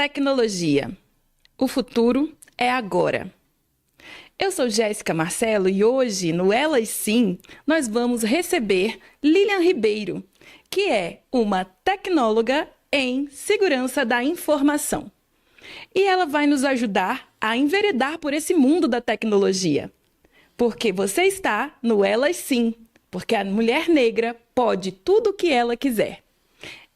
Tecnologia. O futuro é agora. Eu sou Jéssica Marcelo e hoje, no Elas Sim, nós vamos receber Lilian Ribeiro, que é uma tecnóloga em segurança da informação. E ela vai nos ajudar a enveredar por esse mundo da tecnologia. Porque você está no Elas Sim, porque a mulher negra pode tudo o que ela quiser.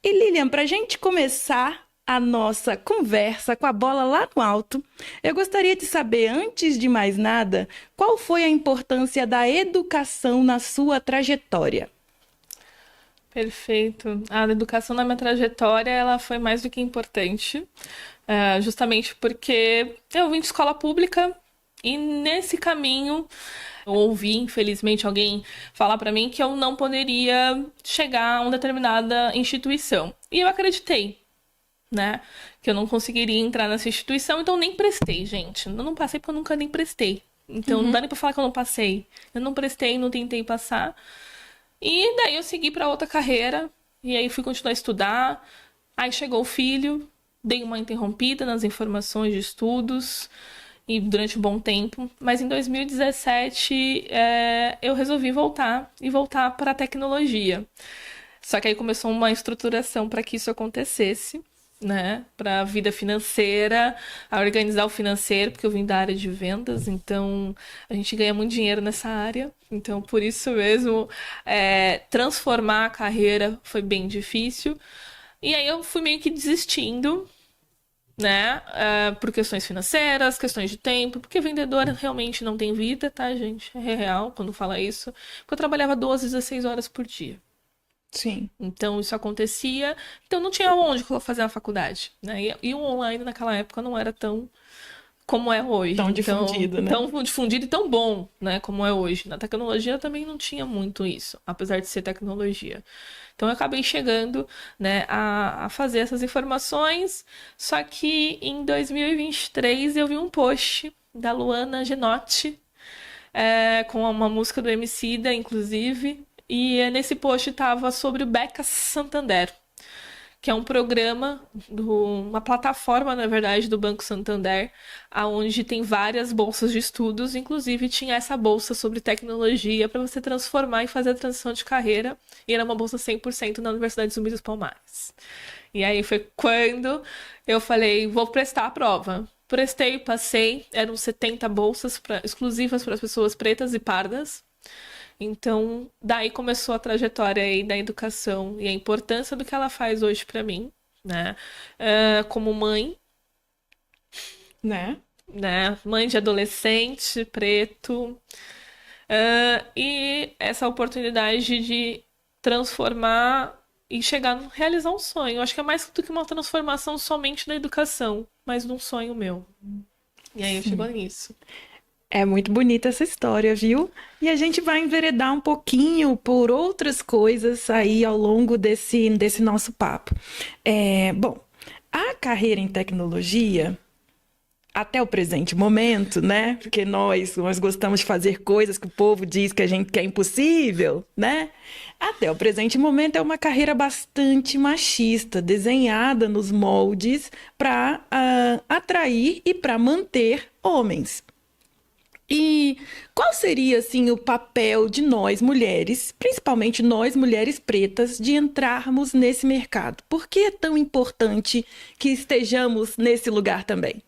E Lilian, para a gente começar a nossa conversa com a bola lá no alto, eu gostaria de saber, antes de mais nada, qual foi a importância da educação na sua trajetória? Perfeito. A educação na minha trajetória, ela foi mais do que importante, justamente porque eu vim de escola pública e nesse caminho eu ouvi, infelizmente, alguém falar para mim que eu não poderia chegar a uma determinada instituição. E eu acreditei, né? Que eu não conseguiria entrar nessa instituição, então nem prestei, gente. Eu não passei porque eu nunca nem prestei. Então não dá nem pra falar que eu não passei. Eu não prestei, não tentei passar. E daí eu segui para outra carreira, e aí fui continuar a estudar. Aí chegou o filho, dei uma interrompida nas informações de estudos, e durante um bom tempo. Mas em 2017, eu resolvi voltar para a tecnologia. Só que aí começou uma estruturação para que isso acontecesse, né? Para a vida financeira, a organizar o financeiro, porque eu vim da área de vendas, então a gente ganha muito dinheiro nessa área. Então, por isso mesmo, transformar a carreira foi bem difícil. E aí eu fui meio que desistindo, né? Por questões financeiras, questões de tempo, porque vendedora realmente não tem vida, tá, gente? É real quando fala isso. Porque eu trabalhava 12, 16 horas por dia. Sim. Então isso acontecia, então não tinha onde fazer a faculdade, né? E o online naquela época não era tão como é hoje. Tão Então, difundido, né? tão difundido e tão bom, né, como é hoje. Na tecnologia também não tinha muito isso, apesar de ser tecnologia. Então eu acabei chegando, né, a fazer essas informações, só que em 2023 eu vi um post da Luana Genotti, com uma música do Emicida, inclusive, e nesse post estava sobre o Beca Santander, que é um programa, uma plataforma, na verdade, do Banco Santander, onde tem várias bolsas de estudos, inclusive tinha essa bolsa sobre tecnologia para você transformar e fazer a transição de carreira, e era uma bolsa 100% na Universidade Zumbi dos Palmares. E aí foi quando eu falei, vou prestar a prova. Prestei, passei, eram 70 bolsas exclusivas para as pessoas pretas e pardas. Então, daí começou a trajetória aí da educação e a importância do que ela faz hoje para mim, né? Como mãe, Né? né? Mãe de adolescente preto. E essa oportunidade de transformar e chegar a realizar um sonho. Eu acho que é mais do que uma transformação somente da educação, mas de um sonho meu. E aí eu chego nisso. É muito bonita essa história, viu? E a gente vai enveredar um pouquinho por outras coisas aí ao longo desse nosso papo. Bom, a carreira em tecnologia, até o presente momento, né? Porque nós gostamos de fazer coisas que o povo diz que a gente que é impossível, né? Até o presente momento é uma carreira bastante machista, desenhada nos moldes para atrair e para manter homens. E qual seria, assim, o papel de nós, mulheres, principalmente nós, mulheres pretas, de entrarmos nesse mercado? Por que é tão importante que estejamos nesse lugar também?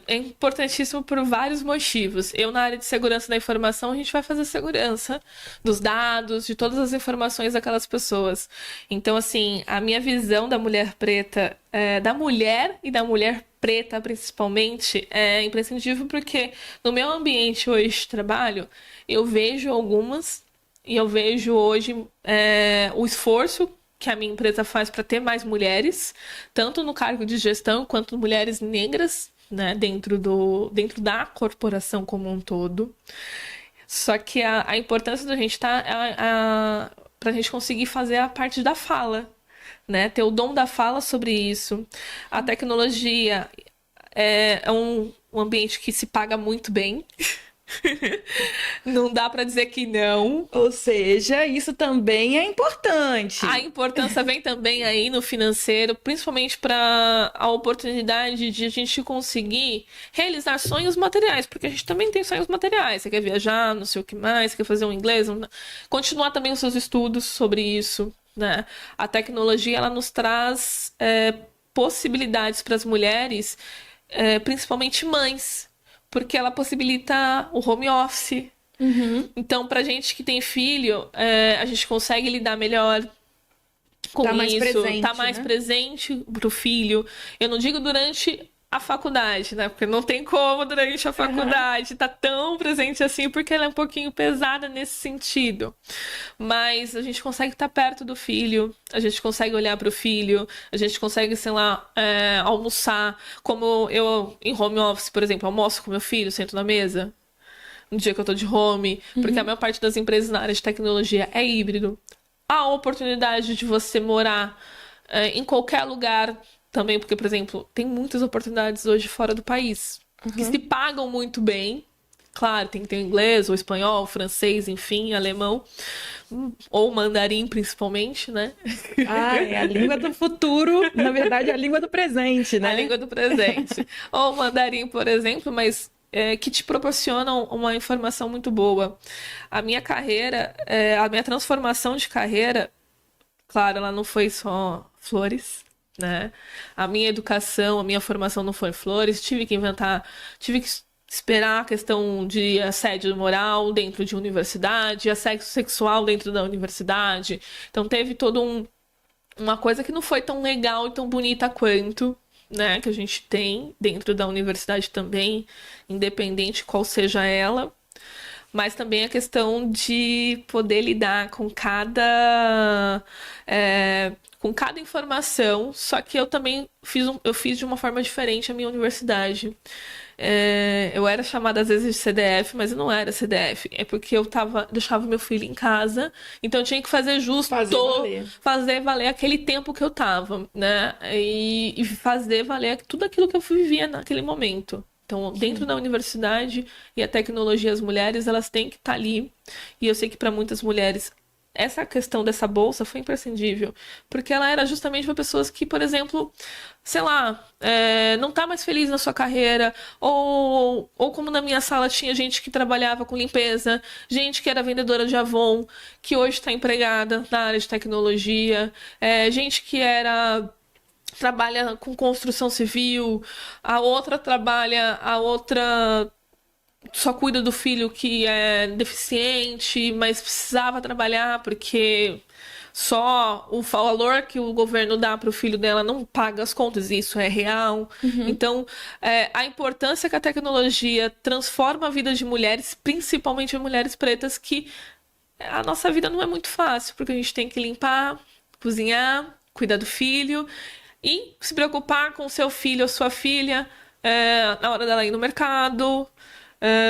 É importantíssimo por vários motivos. Eu, na área de segurança da informação, a gente vai fazer segurança dos dados, de todas as informações daquelas pessoas. Então, assim, a minha visão da mulher preta, da mulher e da mulher preta, principalmente, é imprescindível porque no meu ambiente hoje de trabalho, eu vejo algumas e eu vejo hoje o esforço que a minha empresa faz para ter mais mulheres, tanto no cargo de gestão quanto mulheres negras, né, dentro da corporação como um todo. Só que a importância da gente estar para a gente conseguir fazer a parte da fala, né, ter o dom da fala sobre isso. A tecnologia é um ambiente que se paga muito bem. Não dá para dizer que não. Ou seja, isso também é importante. A importância vem também aí no financeiro, principalmente para a oportunidade de a gente conseguir realizar sonhos materiais, porque a gente também tem sonhos materiais. Você quer viajar, não sei o que mais, quer fazer um inglês, continuar também os seus estudos sobre isso, né? A tecnologia ela nos traz possibilidades para as mulheres, principalmente mães, porque ela possibilita o home office. Então, pra gente que tem filho, a gente consegue lidar melhor com Tá mais isso, presente, tá mais né? presente pro filho. Eu não digo durante a faculdade, né? Porque não tem como durante a faculdade tá tão presente assim, porque ela é um pouquinho pesada nesse sentido. Mas a gente consegue estar perto do filho, a gente consegue olhar pro filho, a gente consegue, sei lá, almoçar. Como eu, em home office, por exemplo, almoço com meu filho, sento na mesa no dia que eu tô de home, porque a maior parte das empresas na área de tecnologia é híbrido. A oportunidade de você morar em qualquer lugar também, porque, por exemplo, tem muitas oportunidades hoje fora do país, que se pagam muito bem. Claro, tem que ter inglês, ou espanhol, francês, enfim, alemão, ou mandarim, principalmente, né? Ah, é a língua do futuro, na verdade, é a língua do presente, né? A língua do presente. Ou mandarim, por exemplo, mas que te proporcionam uma informação muito boa. A minha carreira, a minha transformação de carreira, claro, ela não foi só flores, né? A minha educação, a minha formação não foi flores. Tive que esperar a questão de assédio moral dentro de universidade, assédio sexual dentro da universidade. Então teve uma coisa que não foi tão legal e tão bonita quanto, né, que a gente tem dentro da universidade também, independente qual seja ela, mas também a questão de poder lidar com cada informação, só que eu também eu fiz de uma forma diferente a minha universidade. Eu era chamada às vezes de CDF, mas eu não era CDF. É porque deixava meu filho em casa, então eu tinha que fazer fazer valer aquele tempo que eu tava, né? E fazer valer tudo aquilo que eu vivia naquele momento. Então, dentro da universidade e a tecnologia, as mulheres, elas têm que estar ali. E eu sei que para muitas mulheres essa questão dessa bolsa foi imprescindível, porque ela era justamente para pessoas que, por exemplo, sei lá, não tá mais feliz na sua carreira, ou como na minha sala tinha gente que trabalhava com limpeza, gente que era vendedora de Avon, que hoje está empregada na área de tecnologia, gente que trabalha com construção civil, a outra só cuida do filho que é deficiente, mas precisava trabalhar porque só o valor que o governo dá para o filho dela não paga as contas, e isso é real. Então, a importância que a tecnologia transforma a vida de mulheres, principalmente mulheres pretas, que a nossa vida não é muito fácil, porque a gente tem que limpar, cozinhar, cuidar do filho e se preocupar com o seu filho ou sua filha na hora dela ir no mercado.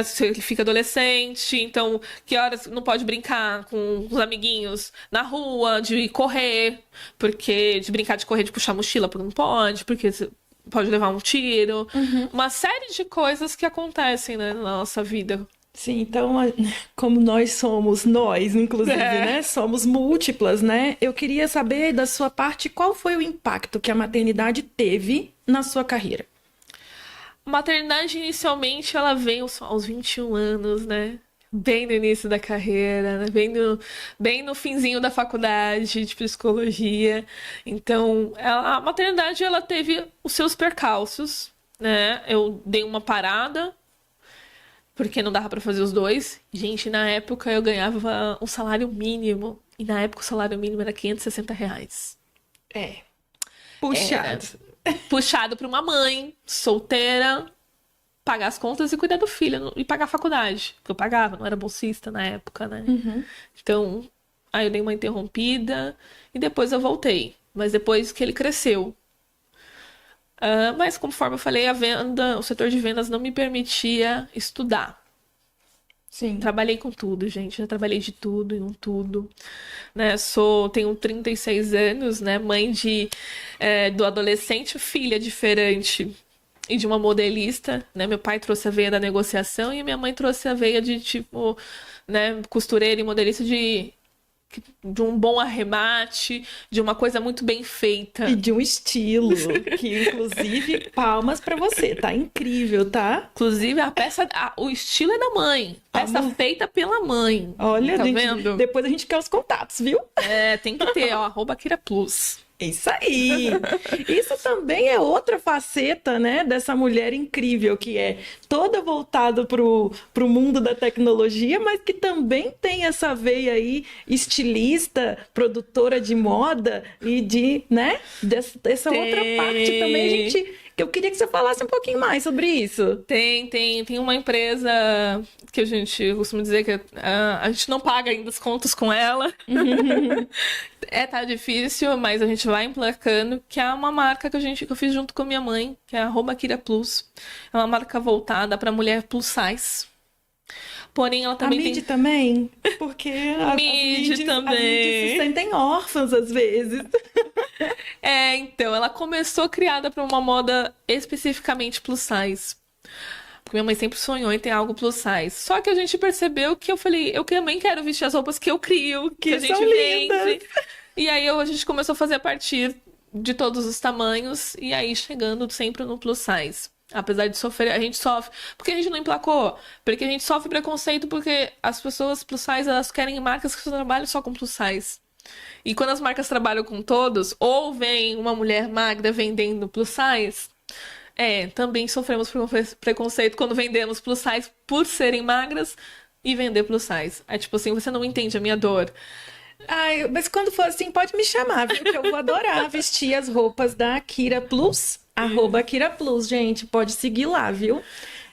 Se ele fica adolescente, então que horas não pode brincar com os amiguinhos na rua, de correr, porque de brincar de correr, de puxar mochila, porque não pode, porque você pode levar um tiro. Uma série de coisas que acontecem, né, na nossa vida. Sim, então, como nós, inclusive, né? Somos múltiplas, né? Eu queria saber da sua parte qual foi o impacto que a maternidade teve na sua carreira. Maternidade, inicialmente, ela veio aos 21 anos, né? Bem no início da carreira, né? Bem no finzinho da faculdade de psicologia. Então, a maternidade, ela teve os seus percalços, né? Eu dei uma parada, porque não dava pra fazer os dois. Gente, na época eu ganhava um salário mínimo. E na época o salário mínimo era R$ 560. Puxado. Puxado pra uma mãe solteira pagar as contas e cuidar do filho e pagar a faculdade. Porque eu pagava, não era bolsista na época, né? Então, aí eu dei uma interrompida e depois eu voltei. Mas depois que ele cresceu. Mas conforme eu falei, o setor de vendas não me permitia estudar. Sim. Trabalhei com tudo, gente. Já trabalhei de tudo em um tudo. Né? Tenho 36 anos, né? Mãe do adolescente, filha diferente. e de uma modelista, né? Meu pai trouxe a veia da negociação e minha mãe trouxe a veia de, tipo, né, costureira e modelista de um bom arremate, de uma coisa muito bem feita. E de um estilo, que inclusive, palmas pra você, tá incrível, tá? Inclusive, o estilo é da mãe. Peça feita pela mãe. Olha, tá gente, vendo? depois a gente quer os contatos, viu? Tem que ter, ó, @Kira Plus. Isso aí! Isso também é outra faceta, né, dessa mulher incrível, que é toda voltada pro mundo da tecnologia, mas que também tem essa veia aí estilista, produtora de moda e né, dessa outra parte também, gente, que eu queria que você falasse um pouquinho mais sobre isso. Tem uma empresa que a gente costuma dizer que a gente não paga ainda as contas com ela. Tá difícil, mas a gente vai emplacando, que é uma marca que eu fiz junto com minha mãe, que é a @Kira Plus. É uma marca voltada para mulher plus size. Porém, ela também a tem... midi também, porque as midi midis também se sentem órfãs às vezes. Então, ela começou criada para uma moda especificamente plus size. Porque minha mãe sempre sonhou em ter algo plus size. Só que a gente percebeu que eu falei, eu também quero vestir as roupas que eu crio, que a gente são lindas. vende. E aí a gente começou a fazer a partir de todos os tamanhos, e aí chegando sempre no plus size. Apesar de sofrer, a gente sofre. Porque a gente não emplacou? Porque a gente sofre preconceito porque as pessoas plus size, elas querem marcas que trabalham só com plus size. E quando as marcas trabalham com todos, ou vem uma mulher magra vendendo plus size, também sofremos preconceito quando vendemos plus size por serem magras e vender plus size. É tipo assim, você não entende a minha dor. Ai, mas quando for assim, pode me chamar, viu? Que eu vou adorar vestir as roupas da Kira Plus, @Kira Plus, gente. Pode seguir lá, viu?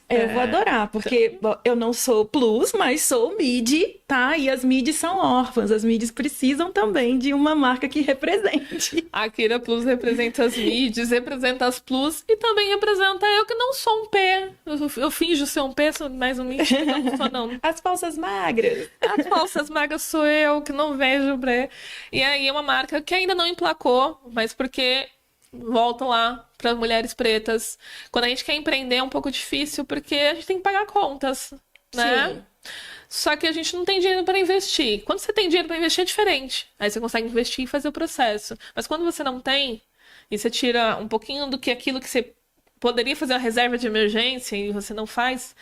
Eu vou adorar, porque eu não sou plus, mas sou midi, tá? E as midis são órfãs. As midis precisam também de uma marca que represente. A Kira Plus representa as midis, representa as plus e também representa eu que não sou um P. Eu finjo ser um P, mas um midi não sou, não. As falsas magras. As falsas magras sou eu, que não vejo P. E aí é uma marca que ainda não emplacou, mas porque... voltam lá para as mulheres pretas. Quando a gente quer empreender é um pouco difícil, porque a gente tem que pagar contas, né? Sim. Só que a gente não tem dinheiro para investir. Quando você tem dinheiro para investir é diferente. Aí você consegue investir e fazer o processo. Mas quando você não tem, e você tira um pouquinho do que aquilo que você poderia fazer uma reserva de emergência e você não faz,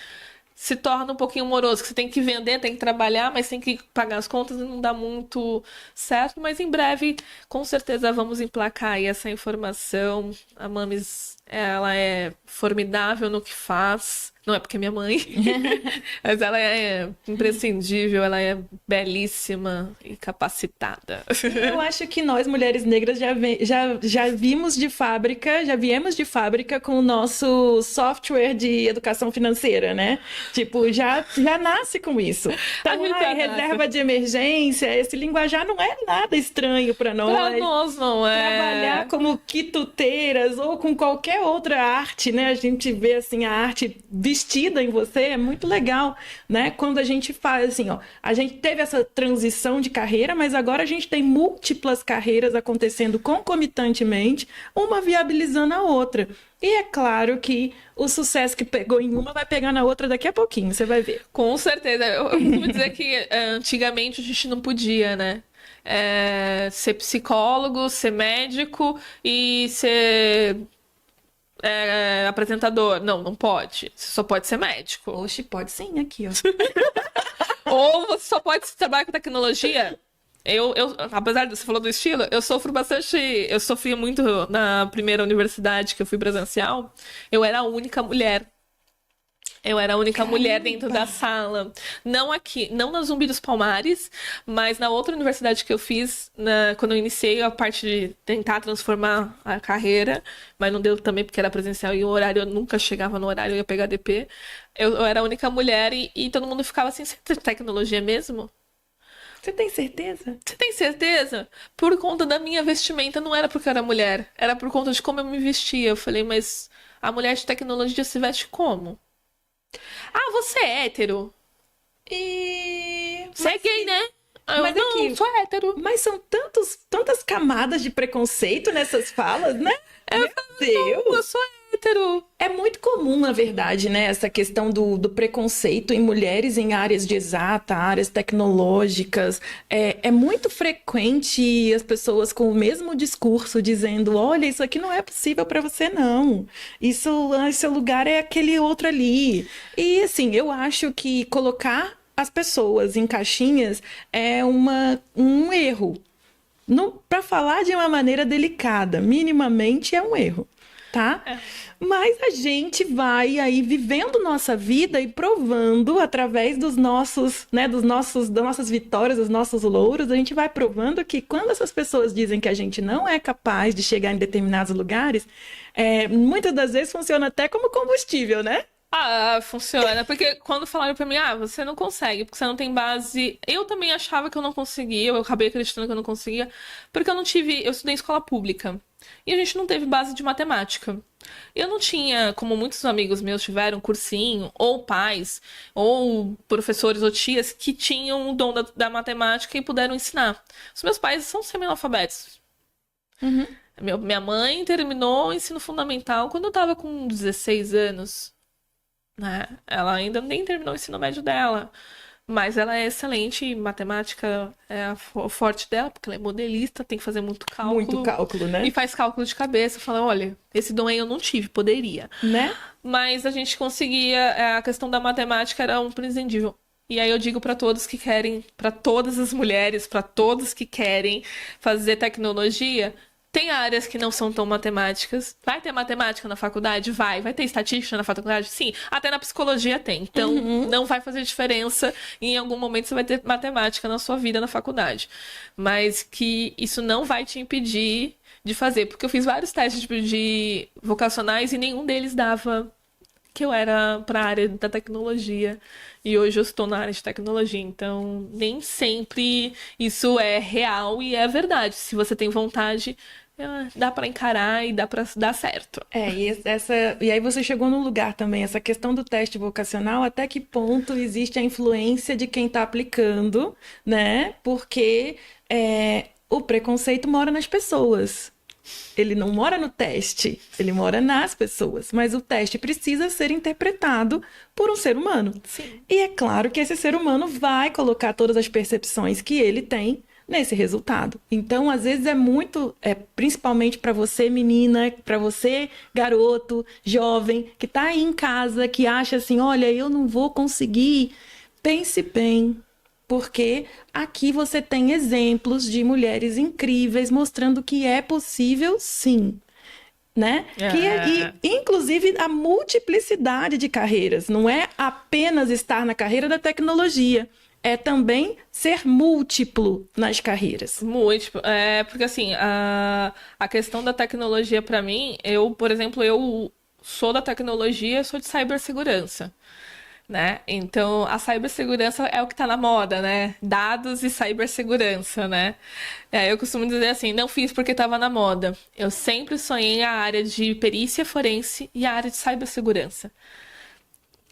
se torna um pouquinho moroso, que você tem que vender, tem que trabalhar, mas tem que pagar as contas e não dá muito certo. Mas em breve, com certeza, vamos emplacar aí essa informação. A Mamis, ela é formidável no que faz. Não é porque é minha mãe, mas ela é imprescindível, ela é belíssima e capacitada. Eu acho que nós, mulheres negras, já viemos de fábrica com o nosso software de educação financeira, né? Tipo, já nasce com isso. Então, reserva de emergência, esse linguajar não é nada estranho para nós. Para nós não é. Trabalhar como quituteiras ou com qualquer outra arte, né? A gente vê, assim, a arte vestida em você é muito legal, né? Quando a gente faz assim, ó, a gente teve essa transição de carreira, mas agora a gente tem múltiplas carreiras acontecendo concomitantemente, uma viabilizando a outra. E é claro que o sucesso que pegou em uma vai pegar na outra daqui a pouquinho, você vai ver. Com certeza. Eu costumo dizer que antigamente a gente não podia, né? Ser psicólogo, ser médico e ser apresentador. Não pode. Você só pode ser médico. Oxe, pode sim, aqui, ó. Ou você só pode trabalhar com tecnologia. Apesar de você falou do estilo, eu sofria muito na primeira universidade que eu fui presencial. Eu era a única mulher. Eu era a única mulher dentro da sala. Não aqui, não na Zumbi dos Palmares, mas na outra universidade que eu fiz, quando eu iniciei a parte de tentar transformar a carreira, mas não deu também porque era presencial e o horário, eu nunca chegava no horário, eu ia pegar DP. Eu era a única mulher e todo mundo ficava assim, você tem tecnologia mesmo? Você tem certeza? Você tem certeza? Por conta da minha vestimenta, não era porque eu era mulher, era por conta de como eu me vestia. Eu falei, mas a mulher de tecnologia se veste como? Ah, você é hétero. Você é gay, né? Mas não, sou hétero. Mas são tantas camadas de preconceito nessas falas, né? Meu Deus! Eu sou hétero. É muito comum, na verdade, né, essa questão do preconceito em mulheres em áreas de exata, áreas tecnológicas. É muito frequente as pessoas com o mesmo discurso dizendo: olha, isso aqui não é possível para você, não. Seu lugar é aquele outro ali. E, assim, eu acho que colocar as pessoas em caixinhas é um erro. Para falar de uma maneira delicada, minimamente é um erro, tá? Mas a gente vai aí vivendo nossa vida e provando através dos nossos, né, das nossas vitórias, dos nossos louros, a gente vai provando que quando essas pessoas dizem que a gente não é capaz de chegar em determinados lugares, muitas das vezes funciona até como combustível, né? Ah, funciona. Porque quando falaram pra mim, você não consegue, porque você não tem base. Eu também achava que eu não conseguia, eu acabei acreditando que eu não conseguia, porque eu estudei em escola pública. E a gente não teve base de matemática. Eu não tinha, como muitos amigos meus tiveram, cursinho, ou pais, ou professores ou tias que tinham o dom da matemática e puderam ensinar. Os meus pais são semi-analfabetos. Uhum. Minha mãe terminou o ensino fundamental quando eu tava com 16 anos. Né? Ela ainda nem terminou o ensino médio dela, mas ela é excelente em matemática, o forte dela, porque ela é modelista, tem que fazer muito Muito cálculo cálculo, né? e faz cálculo de cabeça. Fala, olha, esse dom aí eu não tive, poderia. Né? Mas a gente conseguia, a questão da matemática era um prescindível. E aí eu digo para todos que querem, para todas as mulheres, para todos que querem fazer tecnologia, tem áreas que não são tão matemáticas. Vai ter matemática na faculdade? Vai ter estatística na faculdade? Sim. Até na psicologia tem. Então, não vai fazer diferença. E em algum momento você vai ter matemática na sua vida na faculdade. Mas que isso não vai te impedir de fazer. Porque eu fiz vários testes de vocacionais e nenhum deles dava que eu era para a área da tecnologia. E hoje eu estou na área de tecnologia. Então, nem sempre isso é real e é verdade. Se você tem vontade, dá para encarar e dá para dar certo. E aí você chegou num lugar também, essa questão do teste vocacional, até que ponto existe a influência de quem está aplicando, né? Porque o preconceito mora nas pessoas. Ele não mora no teste, ele mora nas pessoas. Mas o teste precisa ser interpretado por um ser humano. Sim. E é claro que esse ser humano vai colocar todas as percepções que ele tem nesse resultado. Então, às vezes principalmente para você, menina, para você, garoto, jovem, que está aí em casa, que acha assim, olha, eu não vou conseguir. Pense bem. Porque aqui você tem exemplos de mulheres incríveis mostrando que é possível, sim, né? Inclusive, a multiplicidade de carreiras. Não é apenas estar na carreira da tecnologia. É também ser múltiplo nas carreiras. Múltiplo. Porque assim, a questão da tecnologia para mim, por exemplo, eu sou da tecnologia, sou de cibersegurança. Né? Então, a cibersegurança é o que tá na moda, né? Dados e cibersegurança, né? Eu costumo dizer assim, não fiz porque tava na moda. Eu sempre sonhei a área de perícia forense e a área de cibersegurança.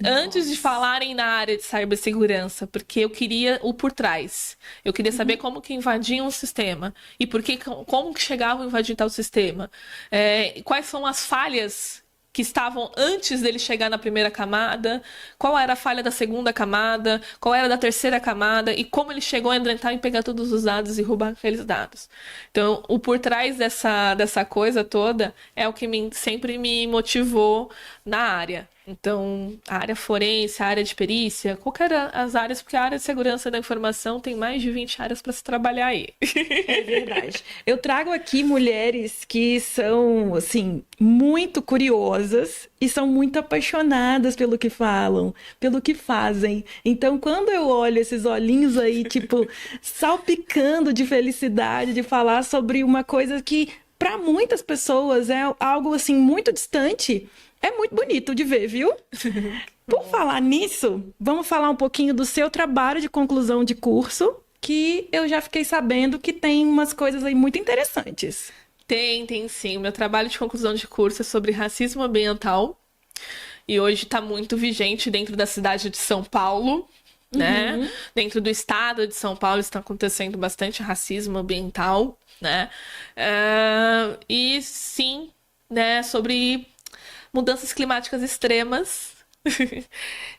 Antes de falarem na área de cibersegurança, porque eu queria o por trás. Eu queria saber como que invadiam o sistema e como que chegavam a invadir tal sistema. Quais são as falhas que estavam antes dele chegar na primeira camada, qual era a falha da segunda camada, qual era da terceira camada e como ele chegou a entrar e pegar todos os dados e roubar aqueles dados. Então, o por trás dessa coisa toda é o que sempre me motivou na área. Então, a área forense, a área de perícia, qualquer as áreas, porque a área de segurança da informação tem mais de 20 áreas para se trabalhar aí. É verdade. Eu trago aqui mulheres que são, assim, muito curiosas e são muito apaixonadas pelo que falam, pelo que fazem. Então, quando eu olho esses olhinhos aí, tipo, salpicando de felicidade de falar sobre uma coisa que, para muitas pessoas, é algo, assim, muito distante. É muito bonito de ver, viu? Por falar nisso, vamos falar um pouquinho do seu trabalho de conclusão de curso, que eu já fiquei sabendo que tem umas coisas aí muito interessantes. Tem sim. O meu trabalho de conclusão de curso é sobre racismo ambiental. E hoje está muito vigente dentro da cidade de São Paulo, né? Dentro do estado de São Paulo está acontecendo bastante racismo ambiental, né? E sim, né, sobre mudanças climáticas extremas.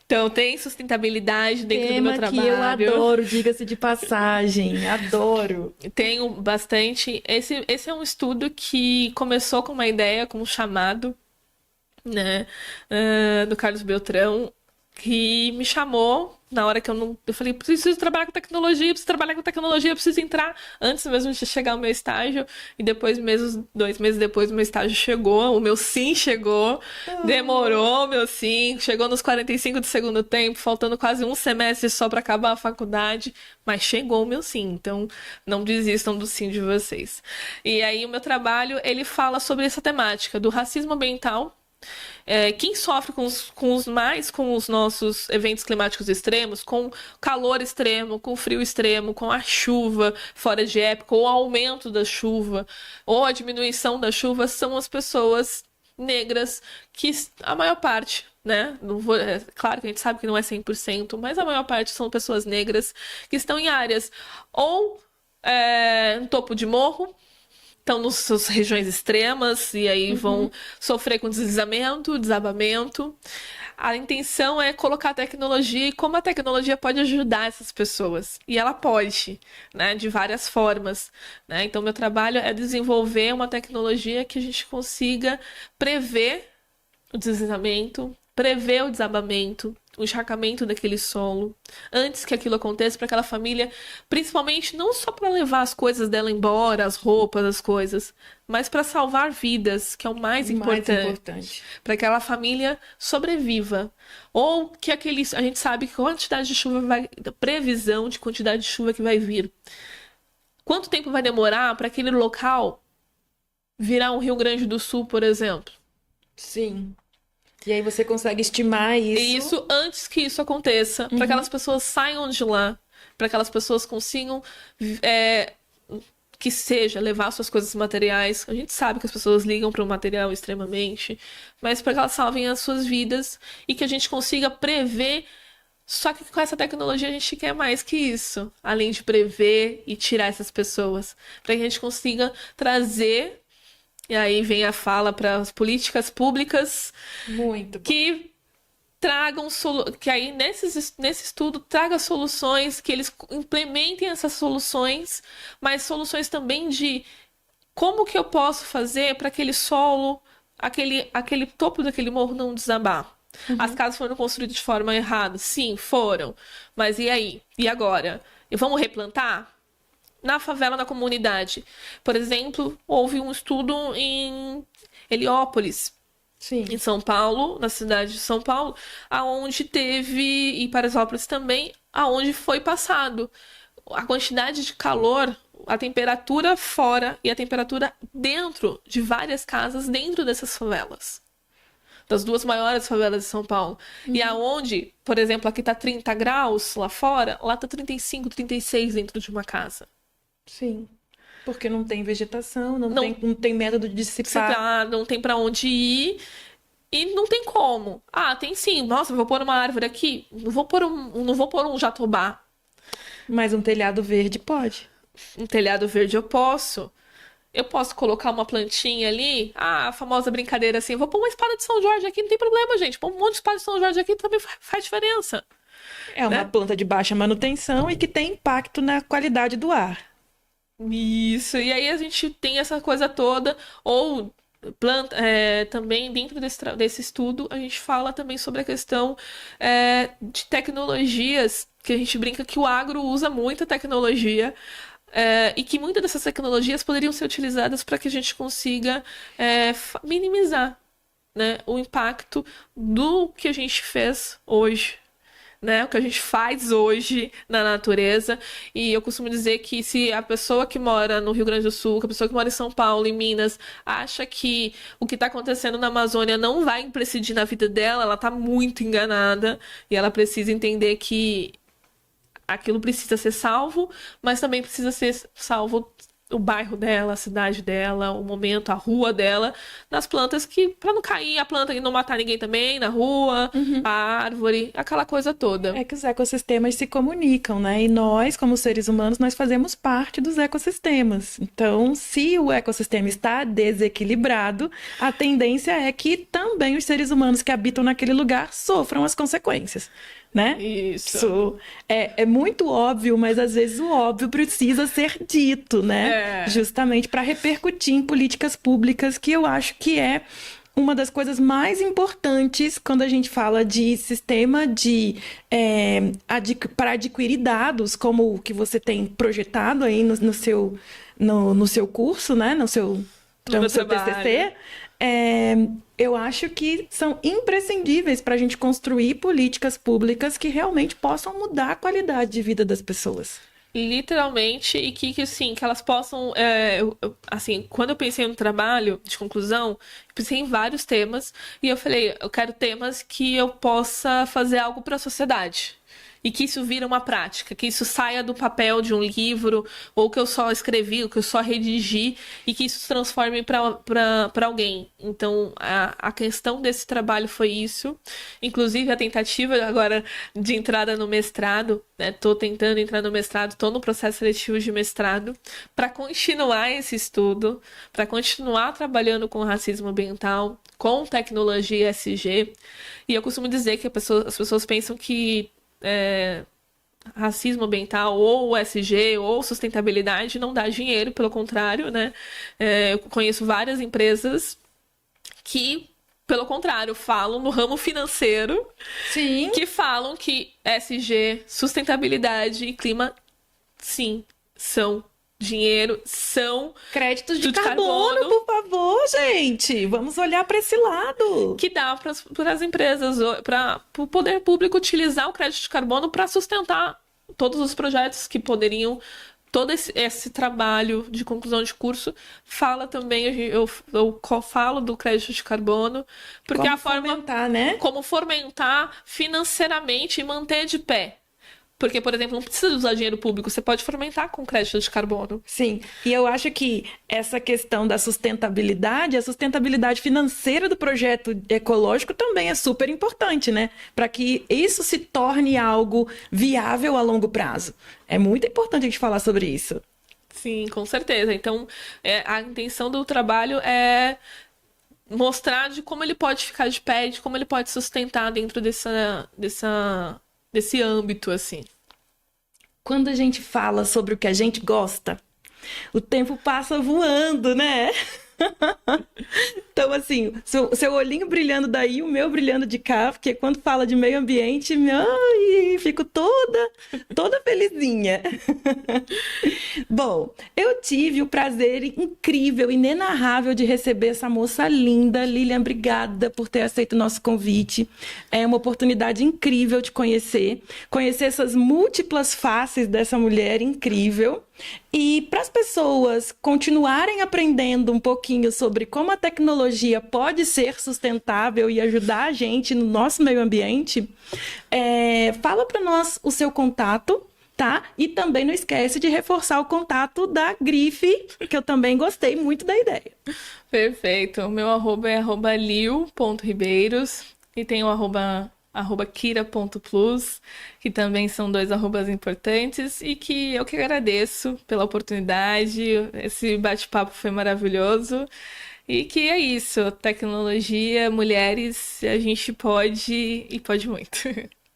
Então, tem sustentabilidade dentro do meu Tema que trabalho. eu adoro, diga-se de passagem, adoro. Tenho bastante. Esse é um estudo que começou com uma ideia, com um chamado, né, do Carlos Beltrão, que me chamou na hora que eu não. Eu falei, preciso trabalhar com tecnologia, preciso trabalhar com tecnologia, preciso entrar antes mesmo de chegar o meu estágio. E depois, 2 meses depois, o meu estágio chegou, o meu sim chegou. Demorou, o meu sim. Chegou nos 45 do segundo tempo, faltando quase um semestre só para acabar a faculdade. Mas chegou o meu sim. Então, não desistam do sim de vocês. E aí, o meu trabalho, ele fala sobre essa temática do racismo ambiental. Quem sofre com os nossos eventos climáticos extremos, com calor extremo, com frio extremo, com a chuva fora de época, ou o aumento da chuva, ou a diminuição da chuva, são as pessoas negras, que a maior parte, né? Claro que a gente sabe que não é 100%, mas a maior parte são pessoas negras que estão em áreas ou no topo de morro, estão nas suas regiões extremas e aí vão sofrer com deslizamento, desabamento. A intenção é colocar a tecnologia e como a tecnologia pode ajudar essas pessoas. E ela pode, né, de várias formas, né? Então, meu trabalho é desenvolver uma tecnologia que a gente consiga prever o deslizamento, prever o desabamento, o encharcamento daquele solo, antes que aquilo aconteça para aquela família, principalmente não só para levar as coisas dela embora, as roupas, as coisas, mas para salvar vidas, que é o mais importante, para que aquela família sobreviva. Ou que a gente sabe que a quantidade de chuva previsão de quantidade de chuva que vai vir. Quanto tempo vai demorar para aquele local virar um Rio Grande do Sul, por exemplo? Sim. E aí você consegue estimar isso. Isso antes que isso aconteça, para que aquelas pessoas saiam de lá, para que aquelas pessoas consigam, que seja, levar suas coisas materiais. A gente sabe que as pessoas ligam para o material extremamente, mas para que elas salvem as suas vidas e que a gente consiga prever. Só que com essa tecnologia a gente quer mais que isso, além de prever e tirar essas pessoas, para que a gente consiga trazer. E aí vem a fala para as políticas públicas Muito bom. que tragam que aí nesse estudo traga soluções, que eles implementem essas soluções, mas soluções também de como que eu posso fazer para aquele solo, aquele topo daquele morro não desabar. As casas foram construídas de forma errada. Sim, foram. Mas e aí? E agora? E vamos replantar? Na favela, na comunidade. Por exemplo, houve um estudo em Heliópolis, Sim. em São Paulo, na cidade de São Paulo, aonde teve, e Paraisópolis também, aonde foi passado a quantidade de calor, a temperatura fora e a temperatura dentro de várias casas dentro dessas favelas. Das 2 maiores favelas de São Paulo. E aonde, por exemplo, aqui tá 30 graus lá fora, lá tá 35, 36 dentro de uma casa. Sim. Porque não tem vegetação, não tem método de dissipar. Não tem pra onde ir e não tem como. Ah, tem sim. Nossa, vou pôr uma árvore aqui. Não vou pôr um jatobá. Mas um telhado verde pode. Um telhado verde eu posso. Eu posso colocar uma plantinha ali. Ah, a famosa brincadeira assim. Vou pôr uma espada de São Jorge aqui, não tem problema, gente. Pôr um monte de espada de São Jorge aqui também faz diferença. É uma planta de baixa manutenção e que tem impacto na qualidade do ar. Isso, e aí a gente tem essa coisa toda, ou planta, também dentro desse estudo, a gente fala também sobre a questão de tecnologias, que a gente brinca que o agro usa muita tecnologia, e que muitas dessas tecnologias poderiam ser utilizadas para que a gente consiga minimizar, né, o impacto do que a gente fez hoje. Né, o que a gente faz hoje na natureza. E eu costumo dizer que se a pessoa que mora no Rio Grande do Sul, que a pessoa que mora em São Paulo, em Minas, acha que o que está acontecendo na Amazônia não vai incidir na vida dela, ela está muito enganada. E ela precisa entender que aquilo precisa ser salvo, mas também precisa ser salvo o bairro dela, a cidade dela, o momento, a rua dela, nas plantas que, para não cair a planta e não matar ninguém também na rua, a árvore, aquela coisa toda. É que os ecossistemas se comunicam, né? E nós, como seres humanos, nós fazemos parte dos ecossistemas. Então, se o ecossistema está desequilibrado, a tendência é que também os seres humanos que habitam naquele lugar sofram as consequências, né? Isso. É muito óbvio, mas às vezes o óbvio precisa ser dito, né? É. Justamente para repercutir em políticas públicas, que eu acho que é uma das coisas mais importantes quando a gente fala de sistema para adquirir dados, como o que você tem projetado aí no seu curso, né? No seu TCC. Eu acho que são imprescindíveis para a gente construir políticas públicas que realmente possam mudar a qualidade de vida das pessoas. Literalmente, e assim, que elas possam, assim, quando eu pensei no trabalho de conclusão, eu pensei em vários temas, e eu falei, eu quero temas que eu possa fazer algo para a sociedade. E que isso vira uma prática, que isso saia do papel de um livro, ou que eu só escrevi, ou que eu só redigi, e que isso se transforme para alguém. Então, a questão desse trabalho foi isso. Inclusive, a tentativa agora de entrada no mestrado, né? Tô tentando entrar no mestrado, tô no processo seletivo de mestrado, para continuar esse estudo, para continuar trabalhando com racismo ambiental, com tecnologia ESG. E eu costumo dizer que as pessoas pensam que racismo ambiental ou ESG ou sustentabilidade não dá dinheiro, pelo contrário, né? Eu conheço várias empresas que, pelo contrário, falam no ramo financeiro, Sim. que falam que ESG, sustentabilidade e clima, sim, são dinheiro, são créditos de carbono, por favor, gente. Vamos olhar para esse lado. Que dá para as empresas, para o poder público utilizar o crédito de carbono para sustentar todos os projetos que poderiam. Todo esse trabalho de conclusão de curso fala também, eu falo do crédito de carbono, porque como a forma fomentar, né? como fomentar financeiramente e manter de pé. Porque, por exemplo, não precisa usar dinheiro público, você pode fomentar com crédito de carbono. Sim, e eu acho que essa questão da sustentabilidade, a sustentabilidade financeira do projeto ecológico também é super importante, né? Para que isso se torne algo viável a longo prazo. É muito importante a gente falar sobre isso. Sim, com certeza. Então, a intenção do trabalho é mostrar de como ele pode ficar de pé, de como ele pode sustentar dentro desse âmbito, assim. Quando a gente fala sobre o que a gente gosta, o tempo passa voando, né? Então, assim, seu olhinho brilhando daí, o meu brilhando de cá, porque quando fala de meio ambiente, ai, fico toda felizinha. Bom, eu tive o prazer incrível, inenarrável de receber essa moça linda. Lilian, obrigada por ter aceito o nosso convite. É uma oportunidade incrível de conhecer essas múltiplas faces dessa mulher incrível. E para as pessoas continuarem aprendendo um pouquinho sobre como a tecnologia pode ser sustentável e ajudar a gente no nosso meio ambiente, fala para nós o seu contato, tá? E também não esquece de reforçar o contato da Grife, que eu também gostei muito da ideia. Perfeito. O meu arroba é @liu.ribeiros e tem o arroba kira.plus, que também são 2 arrobas importantes, e que eu que agradeço pela oportunidade. Esse bate-papo foi maravilhoso. E que é isso, tecnologia, mulheres, a gente pode e pode muito.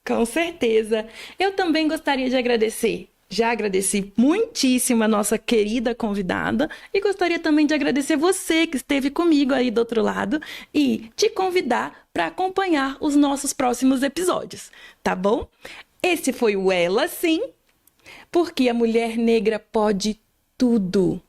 Com certeza. Eu também gostaria de agradecer. Já agradeci muitíssimo a nossa querida convidada e gostaria também de agradecer você que esteve comigo aí do outro lado e te convidar para acompanhar os nossos próximos episódios, tá bom? Esse foi o Ela Sim, porque a mulher negra pode tudo.